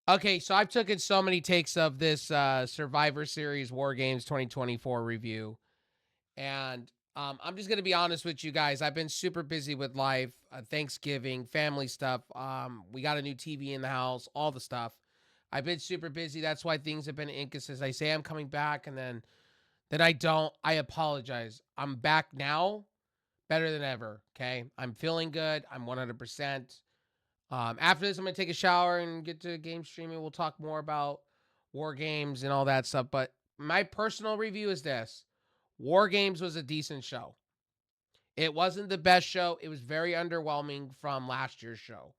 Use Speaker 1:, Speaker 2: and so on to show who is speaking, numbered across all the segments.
Speaker 1: Okay, so I've taken so many takes of this Survivor Series War Games 2024 review, and I'm just gonna be honest with you guys. I've been super busy with life, Thanksgiving, family stuff. We got a new TV in the house, all the stuff. I've been super busy. That's why things have been inconsistent. I say I'm coming back, and then I don't. I apologize. I'm back now, better than ever. Okay, I'm feeling good. I'm 100%. After this, I'm gonna take a shower and get to game streaming. We'll talk more about war games and all that stuff. But my personal review is this: War Games was a decent show. It wasn't the best show. It was very underwhelming from last year's show.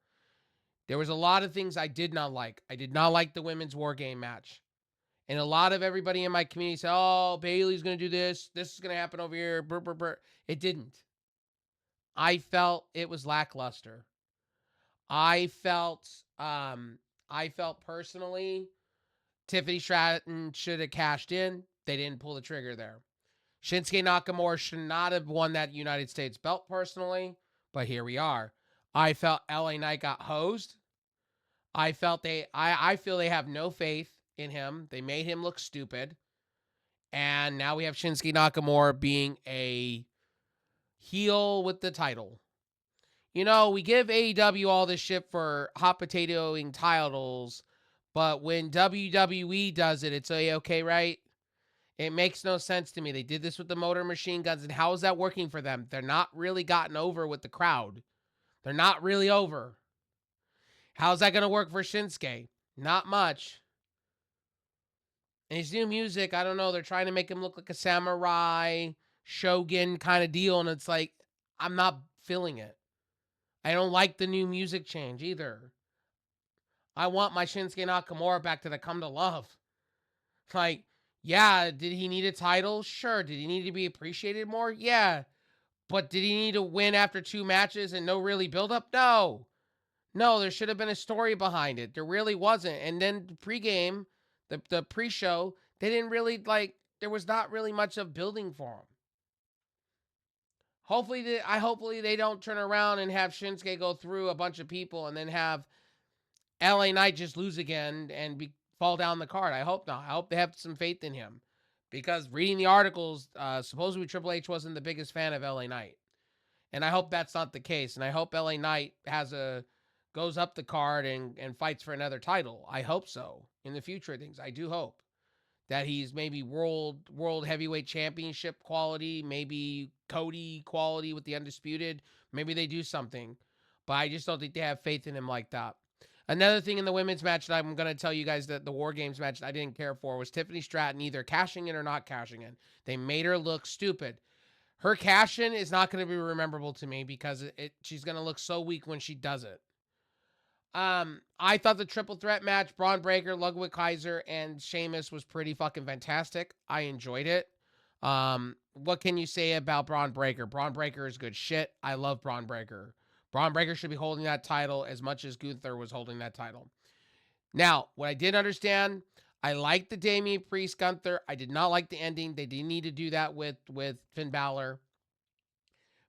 Speaker 1: There was a lot of things I did not like. I did not like the women's war game match. And a lot of everybody in my community said, "Oh, Bailey's going to do this. This is going to happen over here." Brr, brr, brr. It didn't. I felt it was lackluster. I felt I felt personally Tiffany Stratton should have cashed in. They didn't pull the trigger there. Shinsuke Nakamura should not have won that United States belt personally, but here we are. I felt LA Knight got hosed. I feel they have no faith in him. They made him look stupid. And now we have Shinsuke Nakamura being a heel with the title. You know, we give AEW all this shit for hot potatoing titles, but when WWE does it, it's okay, right? It makes no sense to me. They did this with the Motor Machine Guns, and how is that working for them? They're not really gotten over with the crowd. They're not really over. How's that going to work for Shinsuke? Not much. And his new music, I don't know. They're trying to make him look like a samurai, shogun kind of deal, and it's like, I'm not feeling it. I don't like the new music change either. I want my Shinsuke Nakamura back that I come to love. Like, yeah, did he need a title? Sure. Did he need to be appreciated more? Yeah. But did he need to win after 2 matches and no really build up? No. No, there should have been a story behind it. There really wasn't. And then pregame, the pre-show, they didn't really there was not really much of building for him. Hopefully they don't turn around and have Shinsuke go through a bunch of people and then have LA Knight just lose again and fall down the card. I hope not. I hope they have some faith in him, because reading the articles, supposedly Triple H wasn't the biggest fan of LA Knight, and I hope that's not the case. And I hope LA Knight goes up the card and fights for another title. I hope so in the future of things. I do hope that he's maybe world heavyweight championship quality, maybe Cody quality with the Undisputed. Maybe they do something, but I just don't think they have faith in him like that. Another thing in the women's match that I'm going to tell you guys that the War Games match that I didn't care for was Tiffany Stratton either cashing in or not cashing in. They made her look stupid. Her cash in is not going to be rememberable to me because she's going to look so weak when she does it. I thought the triple threat match, Braun Breaker, Ludwig Kaiser, and Sheamus was pretty fucking fantastic. I enjoyed it. What can you say about Braun Breaker? Braun Breaker is good shit. I love Braun Breaker. Braun Breaker should be holding that title as much as Gunther was holding that title. Now, what I did understand, I liked the Damian Priest Gunther. I did not like the ending. They didn't need to do that with Finn Balor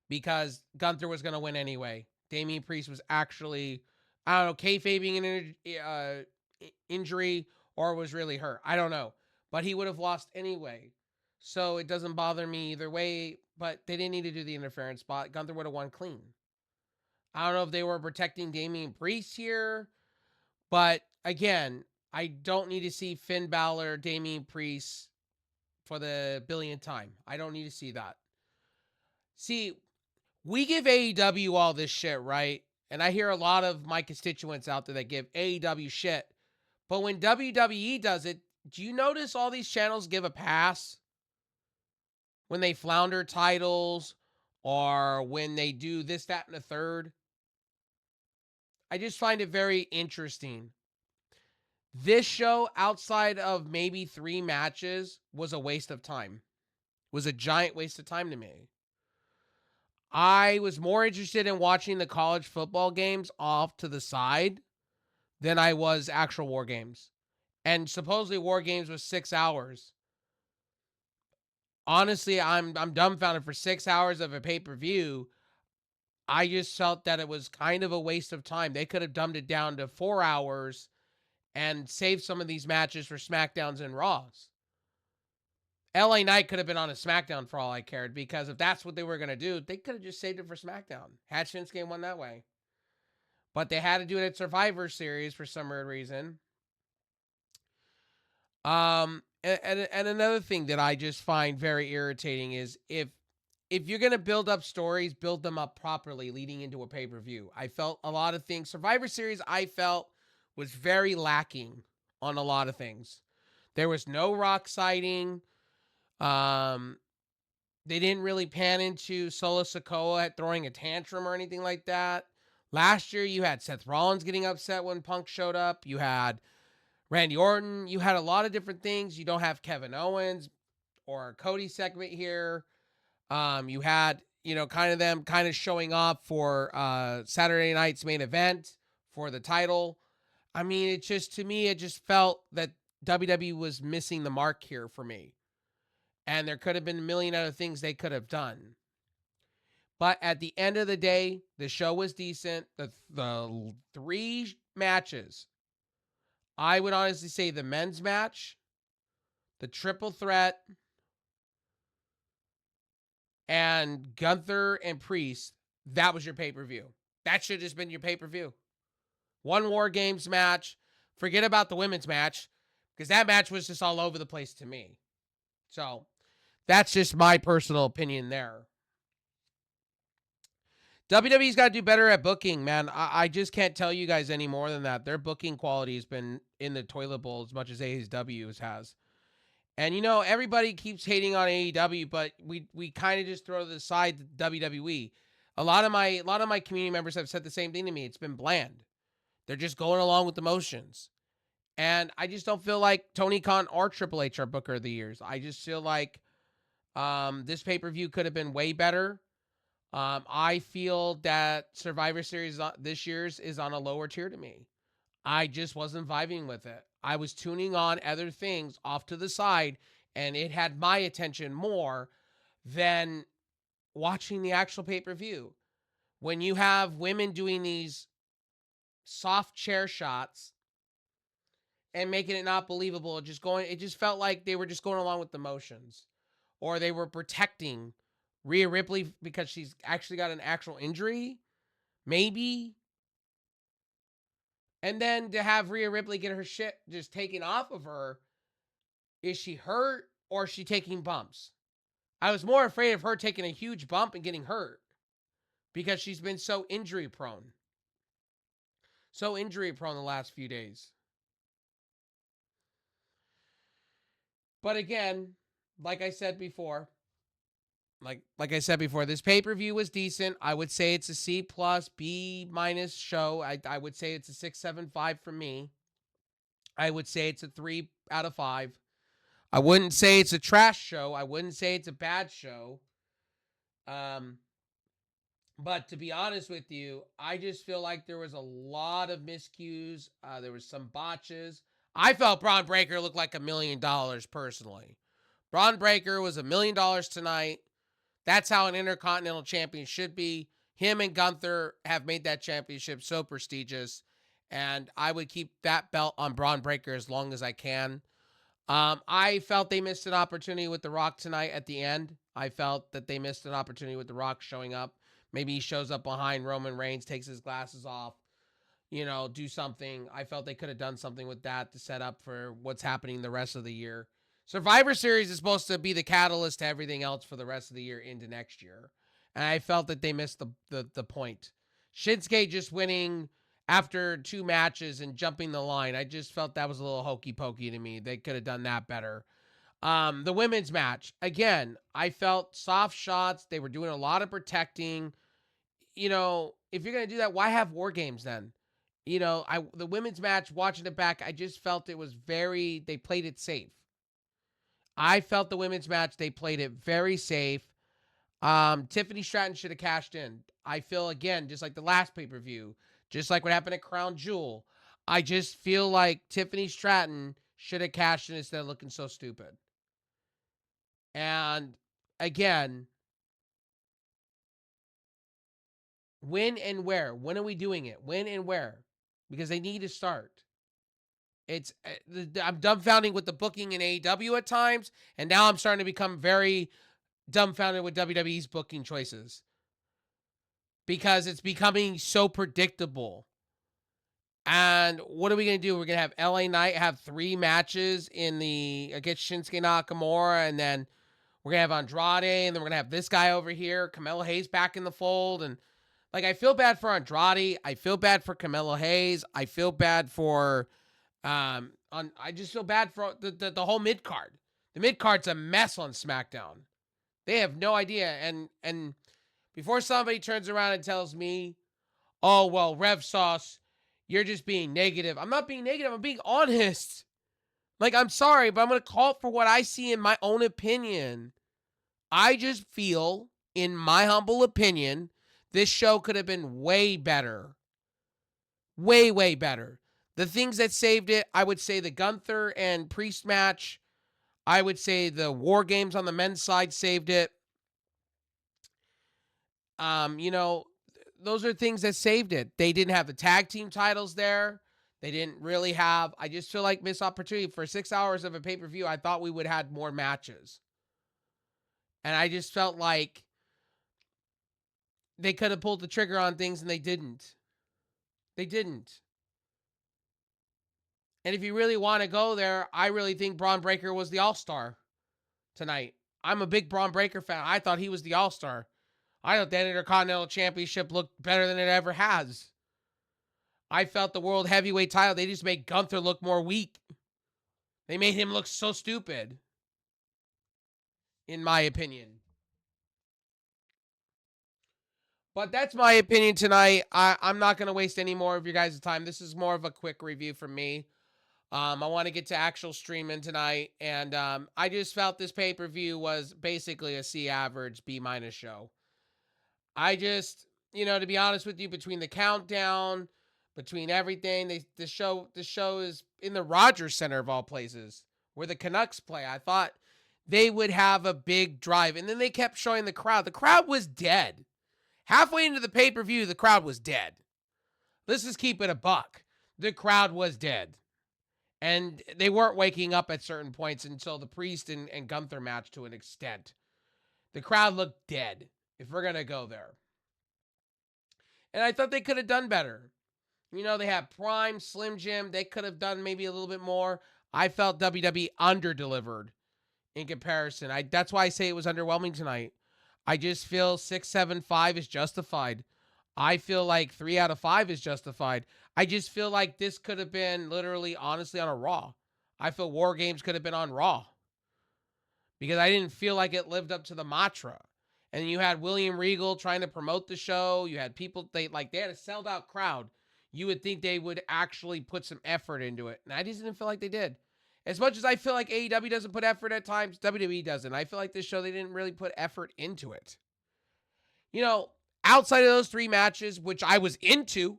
Speaker 1: because Gunther was going to win anyway. Damian Priest was actually, I don't know, kayfabing an injury or was really hurt. I don't know. But he would have lost anyway. So it doesn't bother me either way. But they didn't need to do the interference spot. Gunther would have won clean. I don't know if they were protecting Damian Priest here. But again, I don't need to see Finn Balor, Damian Priest for the billionth time. I don't need to see that. See, we give AEW all this shit, right? And I hear a lot of my constituents out there that give AEW shit. But when WWE does it, do you notice all these channels give a pass? When they flounder titles or when they do this, that, and the third? I just find it very interesting. This show, outside of maybe 3 matches, was a waste of time. Was a giant waste of time to me. I was more interested in watching the college football games off to the side than I was actual War Games. And supposedly War Games was 6 hours. Honestly, I'm dumbfounded for 6 hours of a pay-per-view. I just felt that it was kind of a waste of time. They could have dumbed it down to 4 hours and save some of these matches for SmackDowns and Raws. LA Knight could have been on a SmackDown for all I cared, because if that's what they were going to do, they could have just saved it for SmackDown. Had Shinsuke won that way. But they had to do it at Survivor Series for some weird reason. And another thing that I just find very irritating is if you're going to build up stories, build them up properly leading into a pay-per-view. I felt a lot of things. Survivor Series, I felt, was very lacking on a lot of things. There was no Rock sighting. They didn't really pan into Solo Sikoa throwing a tantrum or anything like that. Last year, you had Seth Rollins getting upset when Punk showed up. You had Randy Orton. You had a lot of different things. You don't have Kevin Owens or a Cody segment here. You had, kind of them kind of showing up for Saturday night's main event for the title. I mean, it just felt that WWE was missing the mark here for me. And there could have been a million other things they could have done. But at the end of the day, the show was decent. The 3 matches, I would honestly say the men's match, the triple threat, and Gunther and Priest, that was your pay-per-view. That should have just been your pay-per-view. One War Games match. Forget about the women's match, because that match was just all over the place to me. So that's just my personal opinion there. WWE's got to do better at booking, man. I just can't tell you guys any more than that. Their booking quality has been in the toilet bowl as much as AEW's has. And everybody keeps hating on AEW, but we kind of just throw to the side WWE. A lot of my community members have said the same thing to me. It's been bland. They're just going along with the motions. And I just don't feel like Tony Khan or Triple H are Booker of the Years. I just feel like this pay-per-view could have been way better. I feel that Survivor Series this year's is on a lower tier to me. I just wasn't vibing with it. I was tuning on other things off to the side, and it had my attention more than watching the actual pay-per-view. When you have women doing these soft chair shots and making it not believable, it just felt like they were just going along with the motions, or they were protecting Rhea Ripley because she's actually got an actual injury, maybe. And then to have Rhea Ripley get her shit just taken off of her, is she hurt or is she taking bumps? I was more afraid of her taking a huge bump and getting hurt because she's been so injury prone. So injury prone the last few days. But again, like I said before, this pay-per-view was decent. I would say it's a C plus, B minus show. I would say it's a 6.75 for me. I would say it's a 3 out of 5. I wouldn't say it's a trash show. I wouldn't say it's a bad show. But to be honest with you, I just feel like there was a lot of miscues. There was some botches. I felt Braun Breaker looked like $1 million personally. Braun Breaker was $1 million tonight. That's how an Intercontinental Champion should be. Him and Gunther have made that championship so prestigious, and I would keep that belt on Braun Breaker as long as I can. I felt they missed an opportunity with The Rock tonight at the end. I felt that they missed an opportunity with The Rock showing up. Maybe he shows up behind Roman Reigns, takes his glasses off, do something. I felt they could have done something with that to set up for what's happening the rest of the year. Survivor Series is supposed to be the catalyst to everything else for the rest of the year into next year. And I felt that they missed the point. Shinsuke just winning after 2 matches and jumping the line, I just felt that was a little hokey pokey to me. They could have done that better. The women's match, again, I felt soft shots. They were doing a lot of protecting. If you're going to do that, why have War Games then? The women's match, watching it back, I just felt it was they played it safe. I felt the women's match, they played it very safe. Tiffany Stratton should have cashed in. I feel, again, just like the last pay-per-view, just like what happened at Crown Jewel, I just feel like Tiffany Stratton should have cashed in instead of looking so stupid. And again, when and where? When are we doing it? When and where? Because they need to start. It's I'm dumbfounding with the booking in AEW at times, and now I'm starting to become very dumbfounded with WWE's booking choices because it's becoming so predictable. And what are we going to do? We're going to have LA Knight have 3 matches against Shinsuke Nakamura, and then we're going to have Andrade, and then we're going to have this guy over here, Carmelo Hayes, back in the fold. And like, I feel bad for Andrade. I feel bad for Carmelo Hayes. I feel bad for I just feel bad for the whole mid card. The mid card's a mess on SmackDown. They have no idea. And before somebody turns around and tells me, "Oh well, Rev Sauce, you're just being negative," I'm not being negative. I'm being honest. Like, I'm sorry, but I'm gonna call it for what I see in my own opinion. I just feel, in my humble opinion, this show could have been way better. Way, way better. The things that saved it, I would say the Gunther and Priest match. I would say the War Games on the men's side saved it. You know, those are things that saved it. They didn't have the tag team titles there. They didn't really have, I just feel like missed opportunity. For 6 hours of a pay-per-view, I thought we would have had more matches. And I just felt like they could have pulled the trigger on things and they didn't. They didn't. And if you really want to go there, I really think Braun Breaker was the all-star tonight. I'm a big Braun Breaker fan. I thought he was the all-star. I thought that Intercontinental Championship looked better than it ever has. I felt the World Heavyweight title, they just made Gunther look more weak. They made him look so stupid, in my opinion. But that's my opinion tonight. I'm not going to waste any more of your guys' time. This is more of a quick review from me. I want to get to actual streaming tonight, and I just felt this pay-per-view was basically a C average, B- show. I just, to be honest with you, between the countdown, between everything, the show is in the Rogers Center of all places, where the Canucks play. I thought they would have a big drive, and then they kept showing the crowd. The crowd was dead. Halfway into the pay-per-view, the crowd was dead. Let's just keep it a buck. The crowd was dead. And they weren't waking up at certain points until the Priest and Gunther match to an extent. The crowd looked dead, if we're going to go there. And I thought they could have done better. They had Prime, Slim Jim. They could have done maybe a little bit more. I felt WWE under-delivered in comparison. That's why I say it was underwhelming tonight. I just feel 6, 7, 5 is justified. I feel like 3 out of 5 is justified. I just feel like this could have been literally, honestly, on a Raw. I feel War Games could have been on Raw. Because I didn't feel like it lived up to the mantra. And you had William Regal trying to promote the show. You had people, they had a sold out crowd. You would think they would actually put some effort into it. And I just didn't feel like they did. As much as I feel like AEW doesn't put effort at times, WWE doesn't. I feel like this show, they didn't really put effort into it. Outside of those 3 matches, which I was into,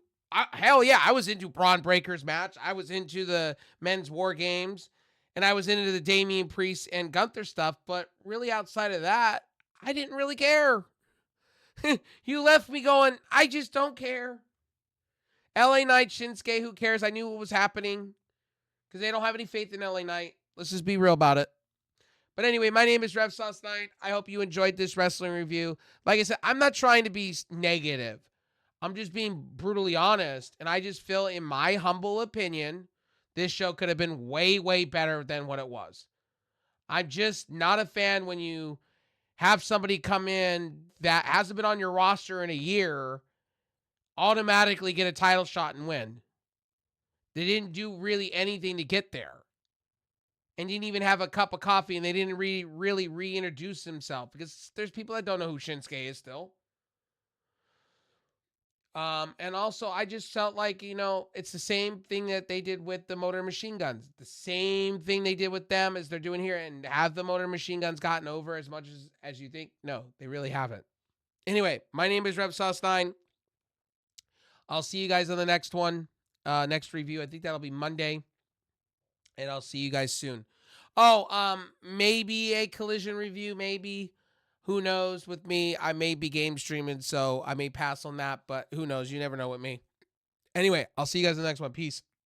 Speaker 1: hell yeah, I was into Braun Breaker's match. I was into the men's War Games. And I was into the Damian Priest and Gunther stuff. But really outside of that, I didn't really care. You left me going, I just don't care. LA Knight, Shinsuke, who cares? I knew what was happening. Because they don't have any faith in LA Knight. Let's just be real about it. But anyway, my name is Rev Sauce 9. I hope you enjoyed this wrestling review. Like I said, I'm not trying to be negative. I'm just being brutally honest. And I just feel, in my humble opinion, this show could have been way, way better than what it was. I'm just not a fan when you have somebody come in that hasn't been on your roster in a year, automatically get a title shot and win. They didn't do really anything to get there. And didn't even have a cup of coffee, and they didn't really reintroduce themselves, because there's people that don't know who Shinsuke is still. And also, I just felt like, it's the same thing that they did with the Motor Machine Guns. The same thing they did with them as they're doing here. And have the Motor Machine Guns gotten over as much as you think? No, they really haven't. Anyway, my name is Rev Sauce 9. I'll see you guys on the next one, next review. I think that'll be Monday. And I'll see you guys soon. Oh, maybe a Collision review, maybe. Who knows? With me, I may be game streaming, so I may pass on that, but who knows? You never know with me. Anyway, I'll see you guys in the next one. Peace.